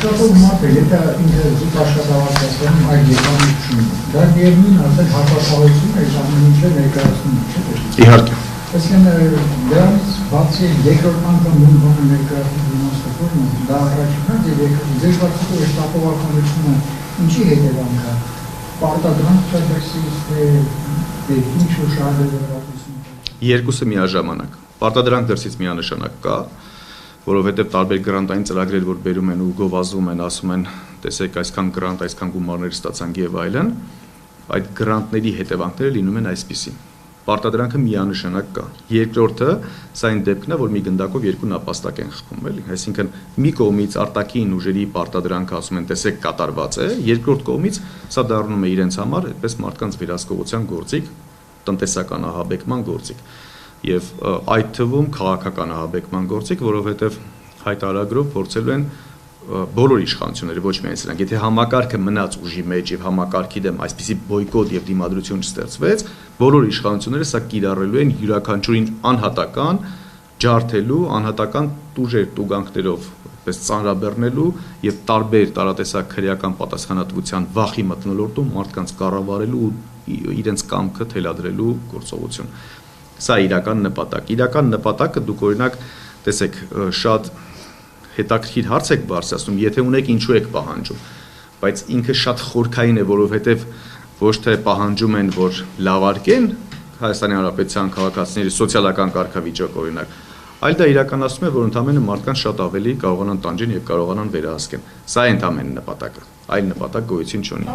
Աշխատող մարդ է, եթե ինքը զուտ աշխատավարձացնում այդ եկամուտություն, դա միևնույն արդեն հակասահություն է, ամեն ինչը ներկայացնում է։ Իհարկե։ Այսինքն դրանից բացի երկրորդ անգամ նույն բանը ներկայացնում իմաստավորն է, դա առաջինն է, ձեր վարչապետի շտապողականությունը ինչի հետևանք է, պարտադրանք չդրսից, թե ինչ-որ շահագրգռվածություն։ Երկուսը միաժամանակ, պարտադրանք դրսից միանշանակ կա, որովհետև տարբեր գրանտային ծրագրեր, որ բերում են ու գովազդում են, ասում են, տեսեք, այսքան գրանտ, այսքան գումարներ ստացանք եւ այլն, այդ գրանտների հետևանքները լինում են այսպիսին։ Պարտադրանքը միանշանակ կա։ Երկրորդը, սա այն դեպքն է, որ մի գնդակով երկու նապաստակ են խփում, էլի, այսինքն մի կողմից արտաքին ուժերի պարտադրանքը ասում են, տեսեք, կատարված է, երկրորդ կողմից սա դառնում է իրենց համար այդպես մարդկանց վերահսկողության գործիք, տնտեսական ահաբեկման գործիք։ Եվ այդ թվում քաղաքական ահաբեկման գործիք, որովհետև հայտարարագրով փորձելու են բոլոր իշխանությունները, ոչ միայն սրանք, եթե համակարգը մնաց ուժի մեջ եւ համակարգի դեմ այսպիսի բոյկոտ եւ դիմադրություն չստեղծվեց, բոլոր իշխանությունները սա կիրառելու են յուրաքանչյուրին անհատական ջարդելու, անհատական տուժեր տուգանքներով այդպես ծանրաբեռնելու եւ տարբեր տարատեսակ քրեական պատասխանատվության վախի մթնոլորտում մարդկանց կառավարելու ու իրենց կամքը թելադրելու գործողություն։ Սա իրական նպատակ։ Իրական նպատակը դուք օրինակ տեսեք շատ հետաքրքիր հարց եք բարձրացնում, եթե ունեք ինչու եք պահանջում, բայց ինքը շատ խորքային է, որովհետև ոչ թե պահանջում են, որ լավարկեն Հայաստանի Հանրապետության քաղաքացիների սոցիալական կարգավիճակ օրինակ, այլ դա իրականացնում է, որ ընդամենը մարդկանց շատ ավելի կարողանան տանջեն եւ կարողանան վերահսկեն։ Սա է ընդամենը նպատակը, այլ նպատակ գոյություն չունի։